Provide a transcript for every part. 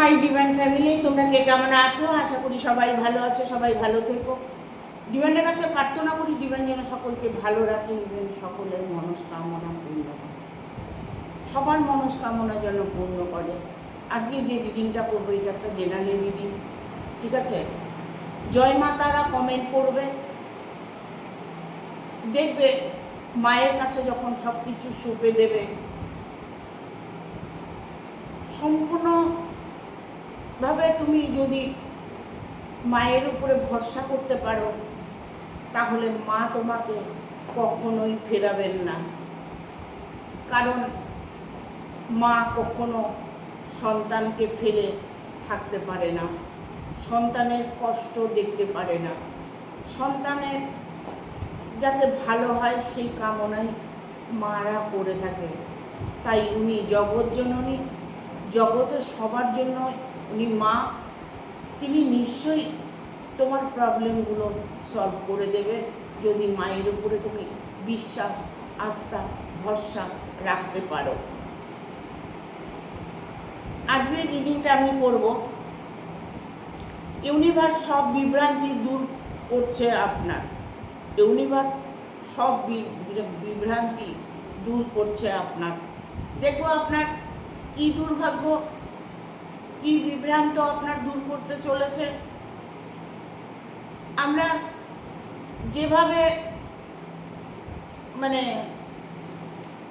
Hi divine family, তোমরা কে কেমন আছো? আশা করি সবাই ভালো আছো, সবাই ভালো থেকো। ডিভাইনের কাছে প্রার্থনা করি ডিভাইন যেন সকলকে ভালো রাখে, ইভেন সকলের মনস্কামনা পূর্ণ করে, সবার মনস্কামনা যেন পূর্ণ করে। আজকে যে রিডিংটা করবো এটা একটা জেনারেল রিডিং, ঠিক আছে? জয় মা তারা কমেন্ট করবে, দেখবে মায়ের কাছে যখন সব কিছু সঁপে দেবে, সম্পূর্ণভাবে তুমি যদি মায়ের উপরে ভরসা করতে পারো, তাহলে মা তোমাকে কখনোই ফেরাবেন না। কারণ মা কখনো সন্তানকে ফেলে থাকতে পারে না, সন্তানের কষ্ট দেখতে পারে না, সন্তানের যাতে ভালো হয় সেই কামনাই মারা করে থাকে। তাই উনি জগৎজননী, জগতের সবার জন্য উনি মা। তিনি নিশ্চয়ই তোমার প্রবলেমগুলো সলভ করে দেবে, যদি মায়ের উপরে তুমি বিশ্বাস, আস্থা, ভরসা রাখতে পারো। আজকে রিডিংটা আমি করব। ইউনিভার্স সব বিভ্রান্তি দূর করছে আপনার, ইউনিভার্স সব বিভ্রান্তি দূর করছে আপনার। দেখবো আপনার কি দুর্ভাগ্য, কি বিভ্রান্ত আপনার দূর করতে চলেছে। আমরা যেভাবে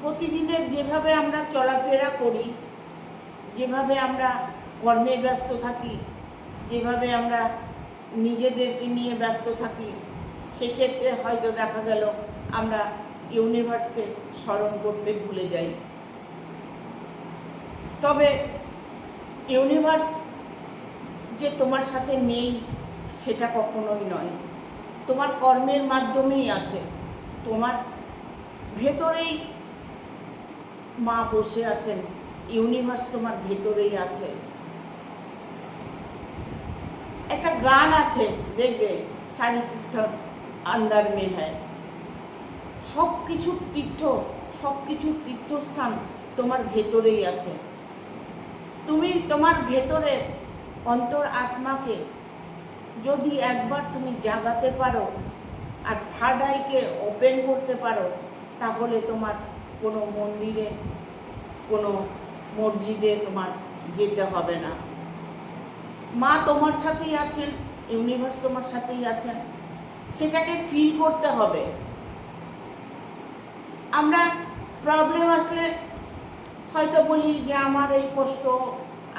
প্রতিদিনের যেভাবে আমরা চলাফেরা করি, যেভাবে আমরা কর্মে ব্যস্ত থাকি, যেভাবে আমরা নিজেদেরকে নিয়ে ব্যস্ত থাকি, সেক্ষেত্রে হয়তো দেখা গেল আমরা ইউনিভার্সকে স্মরণ করতে ভুলে যাই। তবে ইউনিভার্স যে তোমার সাথে নেই সেটা কখনোই নয়, তোমার কর্মের মাধ্যমেই আছে, তোমার ভেতরেই মা বসে আছেন, ইউনিভার্স তোমার ভেতরেই আছে। একটা গান আছে, দেখবে সারি তীর্থ আন্দার মে হ্যায়। সব কিছুর তীর্থস্থান তোমার ভেতরেই আছে। তুমি তোমার ভেতরে অন্তর আত্মাকে যদি একবার তুমি জাগাতে পারো আর থার্ড আইকে ওপেন করতে পারো, তাহলে তোমার কোনো মন্দিরে, কোনো মসজিদে তোমার যেতে হবে না। মা তোমার সাথেই আছেন, ইউনিভার্স তোমার সাথেই আছেন, সেটাকে ফিল করতে হবে। আমরা প্রবলেম আসলে হয়তো বলি যে আমার এই কষ্ট,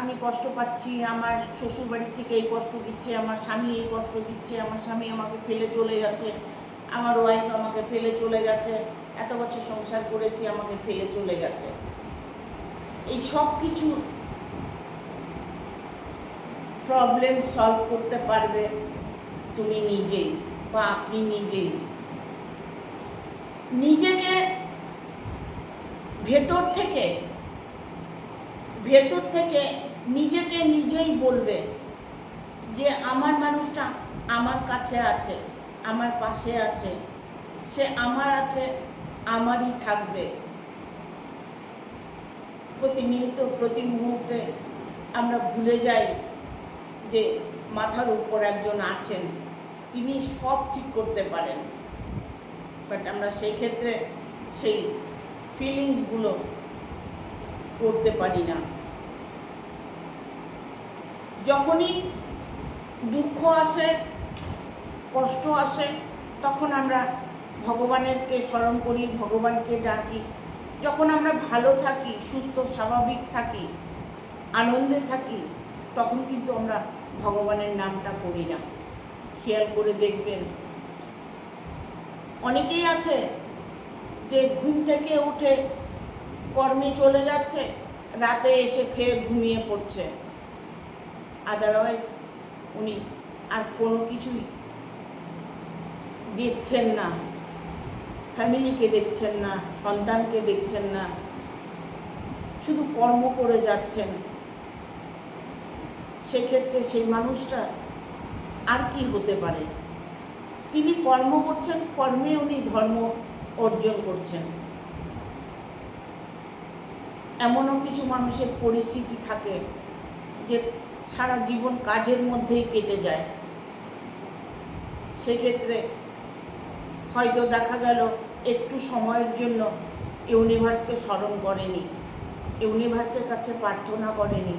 আমি কষ্ট পাচ্ছি, আমার শ্বশুরবাড়ির থেকে এই কষ্ট দিচ্ছে, আমার স্বামী এই কষ্ট দিচ্ছে, আমার স্বামী আমাকে ফেলে চলে গেছে, আমার ওয়াইফ আমাকে ফেলে চলে গেছে, এত বছর সংসার করেছি আমাকে ফেলে চলে গেছে। এই সব কিছু প্রবলেম সলভ করতে পারবে তুমি নিজেই, বা আপনি নিজেই। নিজেকে ভেতর থেকে নিজেকে নিজেই বলবে যে আমার মানুষটা আমার কাছে আছে, আমার পাশে আছে, সে আমার আছে, আমারই থাকবে। প্রতিনিয়ত প্রতি মুহূর্তে আমরা ভুলে যাই যে মাথার উপর একজন আছেন, তিনি সব ঠিক করতে পারেন, বাট আমরা সেই ক্ষেত্রে সেই ফিলিংসগুলো করতে পারি না। যখনই দুঃখ আসে, কষ্ট আসে, তখন আমরা ভগবানেরকে স্মরণ করি, ভগবানকে ডাকি। যখন আমরা ভালো থাকি, সুস্থ স্বাভাবিক থাকি, আনন্দে থাকি, তখন কিন্তু আমরা ভগবানের নামটা করি না। খেয়াল করে দেখবেন, অনেকেই আছে যে ঘুম থেকে উঠে কর্মে চলে যাচ্ছে, রাতে এসে খেয়ে ঘুমিয়ে পড়ছে, আদারওয়াইজ উনি আর কোনো কিছুই দেখছেন না, ফ্যামিলিকে দেখছেন না, সন্তানকে দেখছেন না, শুধু কর্ম করে যাচ্ছেন। সেক্ষেত্রে সেই মানুষটা আর কি হতে পারে? তিনি কর্ম করছেন, কর্মে উনি ধর্ম অর্জন করছেন। এমনও কিছু মানুষের পরিস্থিতি থাকে যে সারা জীবন কাজের মধ্যেই কেটে যায়, সেক্ষেত্রে হয়তো দেখা গেল একটু সময়ের জন্য ইউনিভার্সকে স্মরণ করেনি, ইউনিভার্সের কাছে প্রার্থনা করেনি,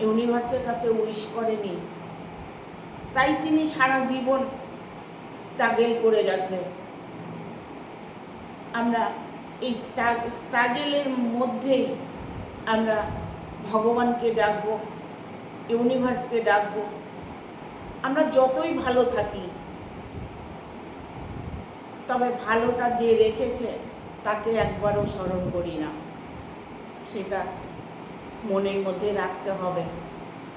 ইউনিভার্সের কাছে উইশ করেনি, তাই তিনি সারা জীবন স্ট্রাগল করে গেছে। আমরা এই স্ট্রাগলের মধ্যেই আমরা ভগবানকে ডাকবো, ইউনিভার্সকে ডাকবো। আমরা যতই ভালো থাকি, তবে ভালোটা যে রেখেছে তাকে একবারও স্মরণ করি না, সেটা মনের মধ্যে রাখতে হবে।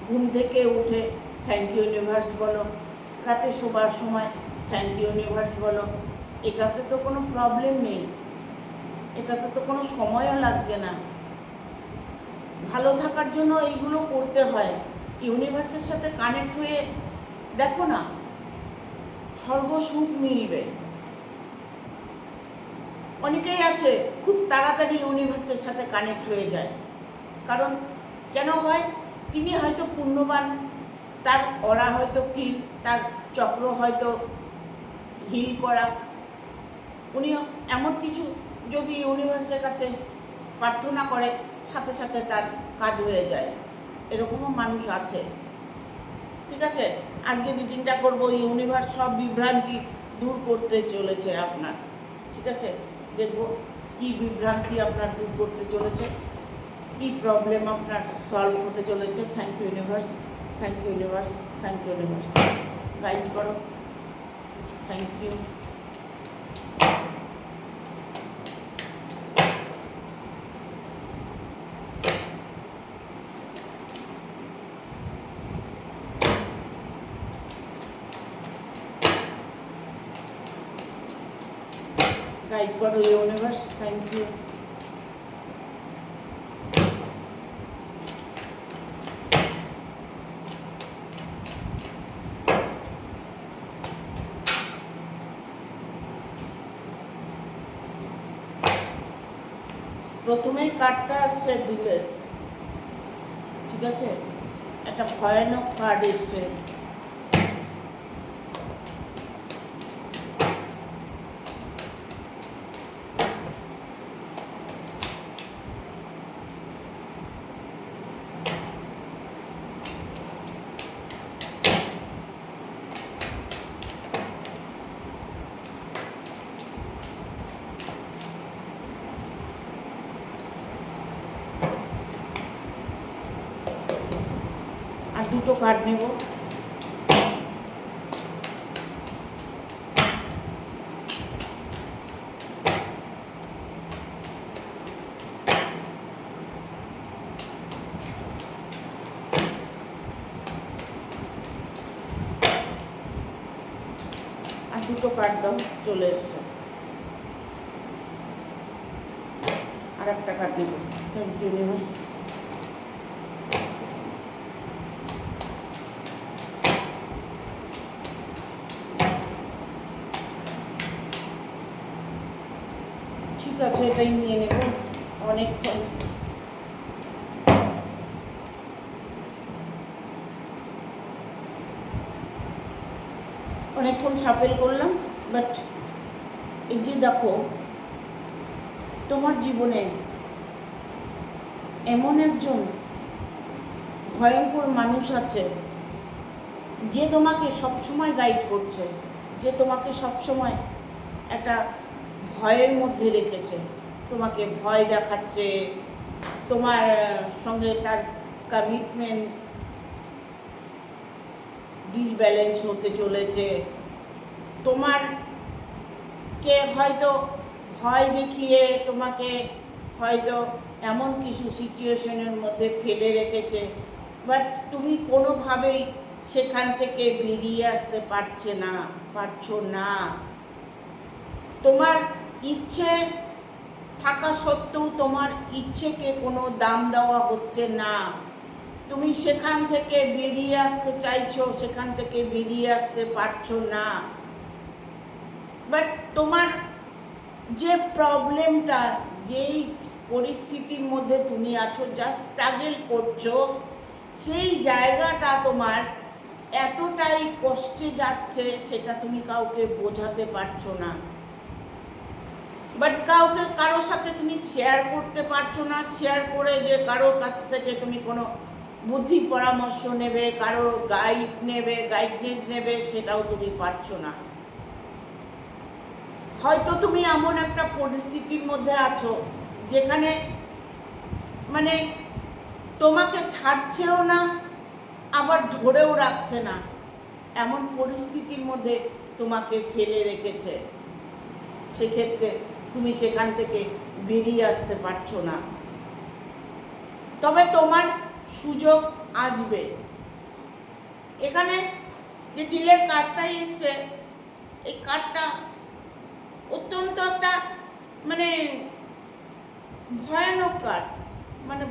ঘুম থেকে উঠে থ্যাংক ইউ ইউনিভার্স বলো, রাতে শোবার সময় থ্যাংক ইউ ইউনিভার্স বলো, এটাতে তো কোনো প্রবলেম নেই, এটাতে তো কোনো সময়ও লাগছে না। ভালো থাকার জন্য এইগুলো করতে হয়। ইউনিভার্সের সাথে কানেক্ট হয়ে দেখো না, স্বর্গ সুখ মিলবে। অনেকেই আছে খুব তাড়াতাড়ি ইউনিভার্সের সাথে কানেক্ট হয়ে যায়, কারণ কেন হয়, তিনি হয়তো পুণ্যবান, তার অরা হয়তো ক্লিন, তার চক্র হয়তো হিল করা, উনি এমন কিছু যদি ইউনিভার্সের কাছে প্রার্থনা করে সাথে সাথে তার কাজ হয়ে যায়, এরকমও মানুষ আছে। ঠিক আছে, আজকে রিডিংটা করবো, ইউনিভার্স সব বিভ্রান্তি দূর করতে চলেছে আপনার। ঠিক আছে, দেখবো কি বিভ্রান্তি আপনার দূর করতে চলেছে, কি প্রবলেম আপনার সলভ হতে চলেছে। Thank you universe, thank you universe, thank you universe, guide করো। Thank you. গাইড করো ইউনিভার্স, থ্যাংক ইউ। প্রথমেই কার্ডটা আসছে দিলের, ঠিক আছে, একটা ভয়ানক কার্ড এসছে। আর দুটো কার্ড নেব। আর দুটো কার্ড দাও, চলে এসছে। আর একটা কার্ড নেব। Thank you universe. ঠিক আছে, এটাই নিয়ে নেব। অনেকক্ষণ সাফেল করলাম, বাট এই যে দেখো, তোমার জীবনে এমন একজন ভয়ঙ্কর মানুষ আছে যে তোমাকে সবসময় গাইড করছে, যে তোমাকে সবসময় একটা ভয়ের মধ্যে রেখেছে, তোমাকে ভয় দেখাচ্ছে, তোমার সঙ্গে তার কমিটমেন্ট ডিসব্যালেন্স হতে চলেছে, তোমারকে হয়তো ভয় দেখিয়ে তোমাকে হয়তো এমন কিছু সিচুয়েশনের মধ্যে ফেলে রেখেছে, বাট তুমি কোনোভাবেই সেখান থেকে বেরিয়ে আসতে পারছো না। তোমার ইচ্ছে থাকা সত্ত্বেও তোমার ইচ্ছেকে কোনো দাম দেওয়া হচ্ছে না। তুমি সেখান থেকে বেরিয়ে আসতে চাইছো, সেখান থেকে বেরিয়ে আসতে পারছো না। বাট তোমার যে প্রবলেমটা, যেই পরিস্থিতির মধ্যে তুমি আছো, যা স্ট্রাগল করছো, সেই জায়গাটা তোমার এতটাই কষ্টে যাচ্ছে, সেটা তুমি কাউকে বোঝাতে পারছো না, বাট কারোর সাথে তুমি শেয়ার করতে পারছো না। শেয়ার করে যে কারোর কাছ থেকে তুমি কোনো বুদ্ধি পরামর্শ নেবে, কারো গাইডনেস নেবে, সেটাও তুমি পারছো না। হয়তো তুমি এমন একটা পরিস্থিতির মধ্যে আছো যেখানে মানে তোমাকে ছাড়ছেও না, আবার ধরেও রাখছে না, এমন পরিস্থিতির মধ্যে তোমাকে ফেলে রেখেছে। সেক্ষেত্রে তুমি সেখান থেকে বেরিয়ে আসতে পারছো না। তবে তোমার সুযোগ আসবে। এখানে যে ডিলের কার্ডটাই এসছে, এই কার্ডটা অত্যন্ত একটা মানে ভয়ানক কার্ড। মানে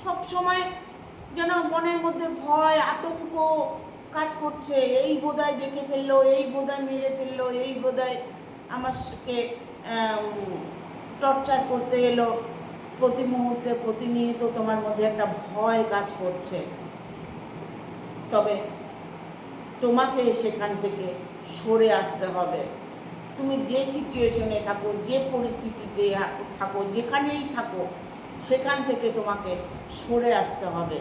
সব সময় যেন মনের মধ্যে ভয়, আতঙ্ক কাজ করছে। এই বোধহয় দেখে ফেললো, এই বোধহয় মেরে ফেললো, এই বোধহয় আমাকে টর্চার করতে এলো। প্রতি মুহূর্তে প্রতিনিয়ত তোমার মধ্যে একটা ভয় কাজ করছে। তবে তোমাকে সেখান থেকে সরে আসতে হবে। তুমি যে সিচুয়েশনে থাকো, যে পরিস্থিতিতে থাকো, যেখানেই থাকো, সেখান থেকে তোমাকে সরে আসতে হবে।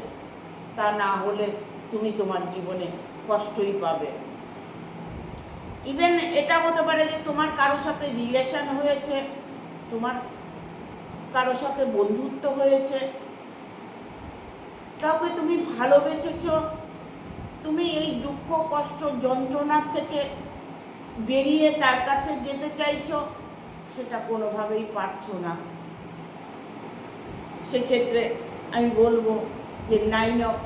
তা না হলে তুমি তোমার জীবনে কষ্টই পাবে। ইভেন এটা হতে পারে যে তোমার কারোর সাথে রিলেশন হয়েছে, তোমার কারোর সাথে বন্ধুত্ব হয়েছে, কাউকে তুমি ভালোবেসেছো, তুমি এই দুঃখ, কষ্ট, যন্ত্রণার থেকে বেরিয়ে তার কাছে যেতে চাইছো, সেটা কোনোভাবেই পারছো না। সেক্ষেত্রে আমি বলবো যে 9 অফ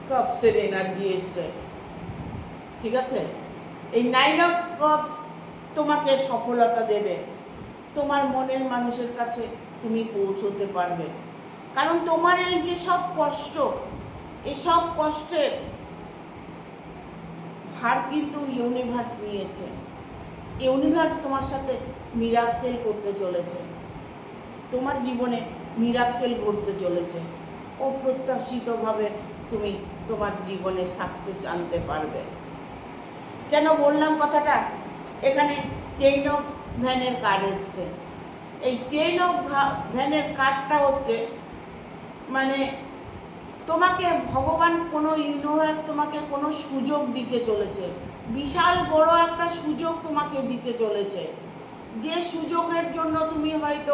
কাপসের এনার্জি এসছে, ঠিক আছে? এই 9 অফ কাপস তোমাকে সফলতা দেবে। তোমার মনের মানুষের কাছে তুমি পৌঁছতে পারবে। কারণ তোমার এই যে সব কষ্ট, এই সব কষ্টের ভার কিন্তু ইউনিভার্স নিয়েছে। ইউনিভার্স তোমার সাথে মিরাক্কেল করতে চলেছে, তোমার জীবনে মিরাক্কেল ঘটতে চলেছে। অপ্রত্যাশিতভাবে তুমি তোমার জীবনে সাকসেস আনতে পারবে। কেন বললাম কথাটা? এখানে 10 অফ ভ্যানের কার্ড এসছে। এই 10 অফ ভ্যানের কার্ডটা হচ্ছে মানে তোমাকে ভগবান, কোনো ইউনিভার্স তোমাকে কোনো সুযোগ দিতে চলেছে। বিশাল বড় একটা সুযোগ তোমাকে দিতে চলেছে, যে সুযোগের জন্য তুমি হয়তো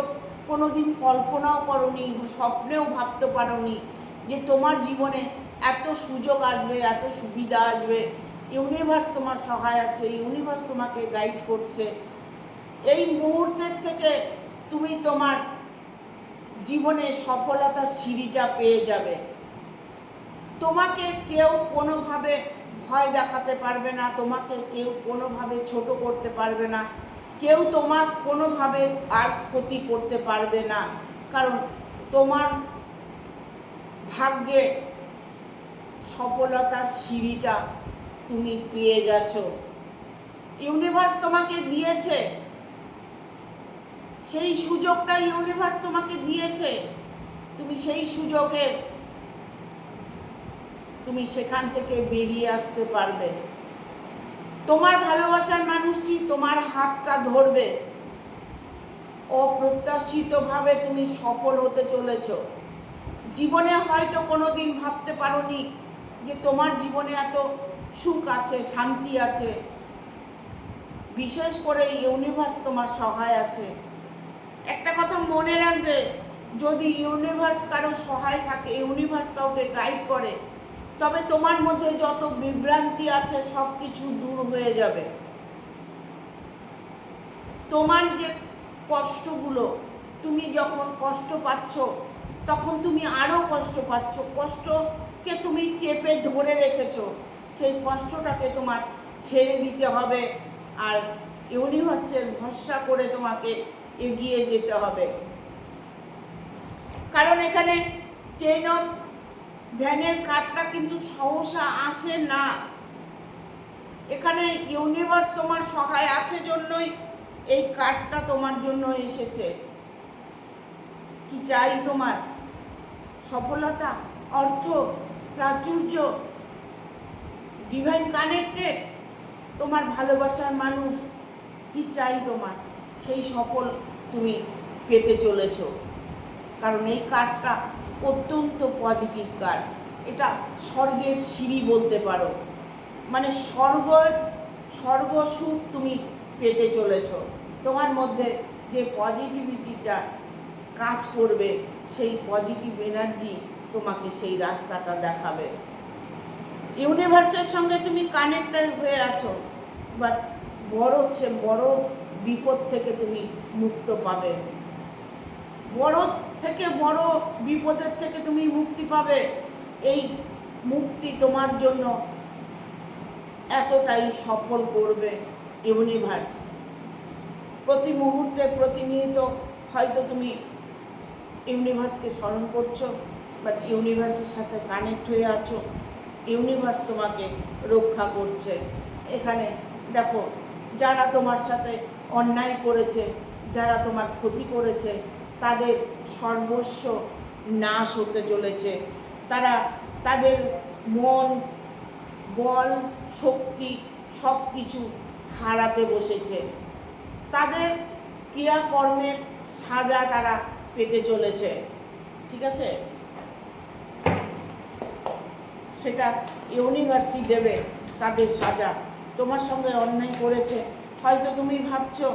কোনোদিন কল্পনাও করোনি, স্বপ্নেও ভাবতে পারোনি যে তোমার জীবনে এত সুযোগ আসবে, এত সুবিধা আসবে। ইউনিভার্স তোমার সহায় আছে, ইউনিভার্স তোমাকে গাইড করছে। এই মুহূর্তের থেকে তুমি তোমার জীবনে সফলতার সিঁড়িটা পেয়ে যাবে। তোমাকে কেউ কোনোভাবে ভয় দেখাতে পারবে না, তোমাকে কেউ কোনোভাবে ছোট করতে পারবে না, কেউ তোমার কোনোভাবে আর ক্ষতি করতে পারবে না। কারণ তোমার ভাগ্যে সফলতার সিঁড়িটা তুমি পেয়ে গেছো। ইউনিভার্স তোমাকে দিয়েছে, সেই সুযোগটা ইউনিভার্স তোমাকে দিয়েছে। তুমি সেই সুযোগে তুমি সেখান থেকে বেরিয়ে আসতে পারবে। তোমার ভালোবাসার মানুষটি তোমার হাতটা ধরবে। অপ্রত্যাশিতভাবে তুমি সফল হতে চলেছ। জীবনে হয়তো কোনোদিন ভাবতে পারোনি যে তোমার জীবনে এত সুখ আছে, শান্তি আছে। বিশেষ করে ইউনিভার্স তোমার সহায় আছে। একটা কথা মনে রাখবে, যদি ইউনিভার্স কারো সহায় থাকে, ইউনিভার্স কাউকে গাইড করে, তবে তোমার মধ্যে যত বিভ্রান্তি আছে সব কিছু দূর হয়ে যাবে। তোমার যে কষ্টগুলো, তুমি যখন কষ্ট পাচ্ছ তখন তুমি আরও কষ্ট পাচ্ছ, কষ্টকে তুমি চেপে ধরে রেখেছো, সেই কষ্টটাকে তোমার ছেড়ে দিতে হবে আর ইউনিভার্সের ভরসা করে তোমাকে এগিয়ে যেতে হবে। কারণ এখানে 10 অফ ভ্যানের কার্ডটা কিন্তু সহসা আসে না। এখানে ইউনিভার্স তোমার সহায় আছে জন্যই এই কার্ডটা তোমার জন্য এসেছে। কি চাই তোমার? সফলতা? অর্থ, প্রাচুর্য, ডিভাইন কানেক্টেড, তোমার ভালোবাসার মানুষ কি চাই তোমার, সেই সফল তুমি পেতে চলেছ। কারণ এই কার্ডটা অত্যন্ত পজিটিভ কার্ড। এটা স্বর্গের সিঁড়ি বলতে পারো, মানে স্বর্গ সুখ তুমি পেতে চলেছ। তোমার মধ্যে যে পজিটিভিটিটা কাজ করবে, সেই পজিটিভ এনার্জি তোমাকে সেই রাস্তাটা দেখাবে। ইউনিভার্সের সঙ্গে তুমি কানেক্টেড হয়ে আছো, বাট বড় বিপদ থেকে তুমি মুক্ত পাবে। বড় থেকে বড় বিপদের থেকে তুমি মুক্তি পাবে। এই মুক্তি তোমার জন্য এতটাই সফল করবে ইউনিভার্স। প্রতি মুহূর্তে প্রতিনিয়ত হয়তো তুমি ইউনিভার্সকে স্মরণ করছো, বাট ইউনিভার্সের সাথে কানেক্ট হয়ে আছো। ইউনিভার্স তোমাকে রক্ষা করছে। এখানে দেখো, যারা তোমার সাথে অন্যায় করেছে, যারা তোমার ক্ষতি করেছে, তাদের সর্বস্ব নাশ হতে চলেছে। তারা তাদের মন, বল, শক্তি সব কিছু হারাতে বসেছে। তাদের ক্রিয়াকর্মের সাজা তারা পেতে চলেছে। ঠিক আছে, সেটা ইউনিভার্সই দেবে তাদের সাজা। তোমার সঙ্গে অন্যায় করেছে, হয়তো তুমি ভাবছো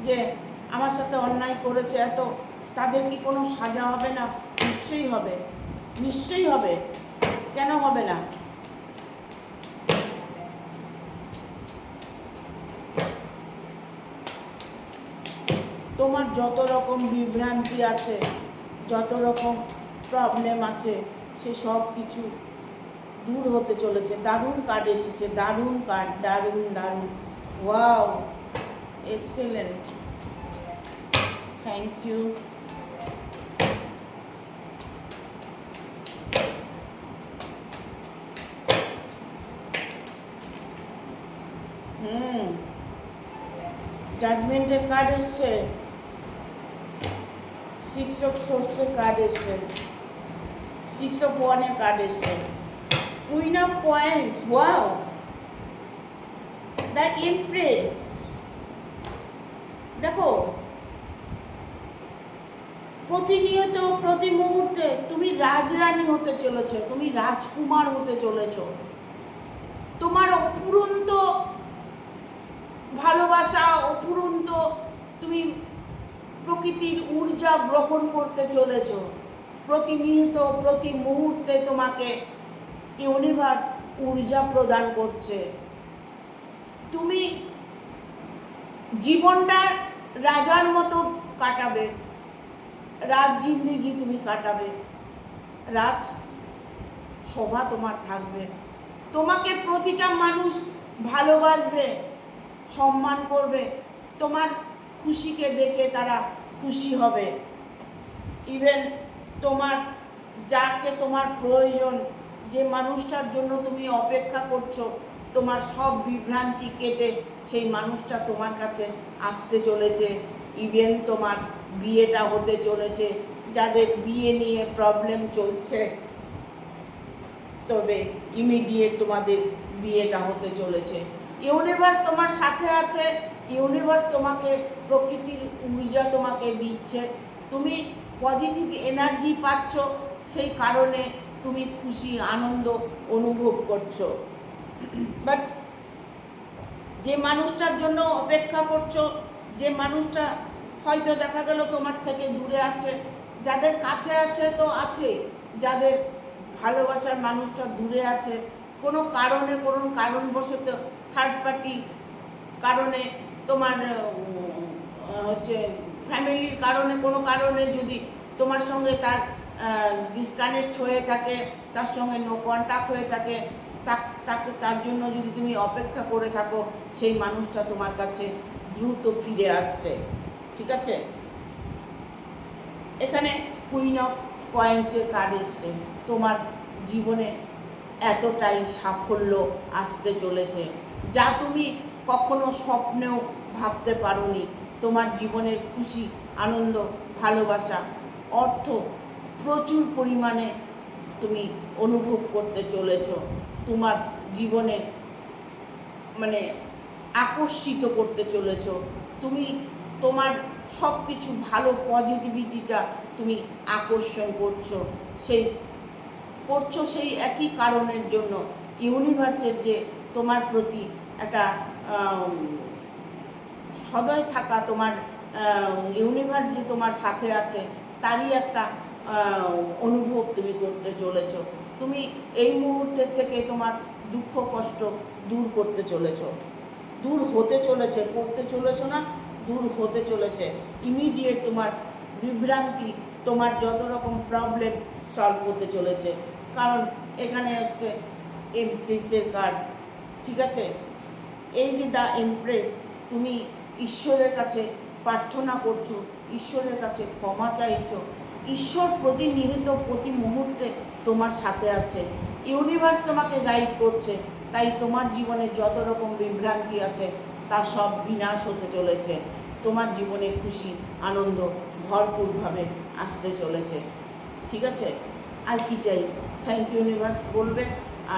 যে আমার সাথে অন্যায় করেছে এত, তাদের কি কোনো সাজা হবে না? নিশ্চয়ই হবে, নিশ্চয়ই হবে। কেন হবে না? তোমার যত রকম বিভ্রান্তি আছে, যত রকম প্রবলেম আছে, সে সব কিছু দূর হতে চলেছে। দারুণ কার্ড এসেছে, দারুণ কার্ড, দারুণ দারুণ। Wow, excellent, thank you. জাজমেন্টের কার্ড এসছে, 6 অফ সোর্সের কার্ড এসছে, 6 অফ ওয়ানের কার্ড এসছে, queen of coins. Wow, the empress. দেখো, প্রতিনিয়ত প্রতি মুহূর্তে তুমি রাজরানী হতে চলেছ, তুমি রাজকুমার হতে চলেছ। তোমার অফুরন্ত ভালোবাসা, অফুরন্ত তুমি প্রকৃতির ঊর্জা গ্রহণ করতে চলেছ। প্রতিনিয়ত প্রতি মুহূর্তে তোমাকে ইউনিভার্স ঊর্জা প্রদান করছে। তুমি জীবনটা রাজার মতো কাটাবে, রাজ জিন্দেগি তুমি কাটাবে, রাজ শোভা তোমার থাকবে। তোমাকে প্রতিটা মানুষ ভালোবাসবে, সম্মান করবে। তোমার খুশিকে দেখে তারা খুশি হবে। ইভেন তোমার যাকে তোমার প্রয়োজন, যে মানুষটার জন্য তুমি অপেক্ষা করছো, তোমার সব বিভ্রান্তি কেটে সেই মানুষটা তোমার কাছে আসতে চলেছে। ইভেন তোমার বিয়েটা হতে চলেছে। যাদের বিয়ে নিয়ে প্রবলেম চলছে, তবে ইমিডিয়েট তোমাদের বিয়েটা হতে চলেছে। ইউনিভার্স তোমার সাথে আছে। ইউনিভার্স তোমাকে প্রকৃতির ঊর্জা তোমাকে দিচ্ছে। তুমি পজিটিভ এনার্জি পাচ্ছ, সেই কারণে তুমি খুশি, আনন্দ অনুভব করছো। বাট যে মানুষটার জন্য অপেক্ষা করছো, যে মানুষটা হয়তো দেখা গেল তোমার থেকে দূরে আছে, যাদের কাছে আছে তো আছে, যাদের ভালোবাসার মানুষটা দূরে আছে, কোনো কারণে, কোনো কারণবশত, থার্ড পার্টি কারণে, তোমার হচ্ছে ফ্যামিলির কারণে, কোনো কারণে যদি তোমার সঙ্গে তার ডিসকানেক্ট হয়ে থাকে, তার সঙ্গে নো কন্ট্যাক্ট হয়ে থাকে, তাকে তার জন্য যদি তুমি অপেক্ষা করে থাকো, সেই মানুষটা তোমার কাছে দ্রুত ফিরে আসছে। ঠিক আছে, এখানে কুইন অফ কয়েন্সের কার্ড এসছে। তোমার জীবনে এতটাই সাফল্য আসতে চলেছে যা তুমি কখনো স্বপ্নেও ভাবতে পারোনি। তোমার জীবনের খুশি, আনন্দ, ভালোবাসা, অর্থ প্রচুর পরিমাণে তুমি অনুভব করতে চলেছো, তোমার জীবনে মানে আকর্ষিত করতে চলেছো। তুমি তোমার সব কিছু ভালো পজিটিভিটিটা তুমি আকর্ষণ করছো সেই একই কারণের জন্য ইউনিভার্সের যে তোমার প্রতি একটা সদয় থাকা, তোমার ইউনিভার্স যে তোমার সাথে আছে তারই একটা অনুভব তুমি করতে চলেছ। তুমি এই মুহূর্তের থেকে তোমার দুঃখ কষ্ট দূর করতে চলেছ, দূর হতে চলেছে, করতে চলেছ না, দূর হতে চলেছে। ইমিডিয়েট তোমার বিভ্রান্তি, তোমার যত রকম প্রবলেম সলভ হতে চলেছে। কারণ এখানে এসছে এমপ্রেসের কার্ড, ঠিক আছে? এই যে দ্য এমপ্রেস, তুমি ঈশ্বরের কাছে প্রার্থনা করছো, ঈশ্বরের কাছে ক্ষমা চাইছো, ঈশ্বর প্রতিনিহিত প্রতি মুহূর্তে তোমার সাথে আছে, ইউনিভার্স তোমাকে গাইড করছে। তাই তোমার জীবনে যত রকম বিভ্রান্তি আছে তা সব বিনাশ হতে চলেছে। তোমার জীবনে খুশি আনন্দ ভরপুরভাবে আসতে চলেছে, ঠিক আছে? আর কি চাই? থ্যাংক ইউ ইউনিভার্স বলবে।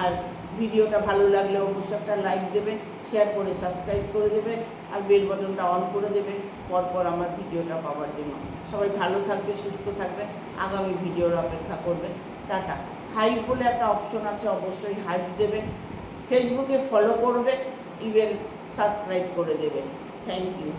আর ভিডিওটা ভালো লাগলে অবশ্যই একটা লাইক দেবে, শেয়ার করে সাবস্ক্রাইব করে দেবে, আর বেল বাটনটা অন করে দেবে পরপর আমার ভিডিওটা পাওয়ার জন্য। সবাই ভালো থাকবে, সুস্থ থাকবে, আগামী ভিডিওর অপেক্ষা করবে। টাটা। হাইপ বলে একটা অপশন আছে, অবশ্যই হাইপ দেবে, ফেসবুকে ফলো করবে, ইভেন সাবস্ক্রাইব করে দেবে। Thank you.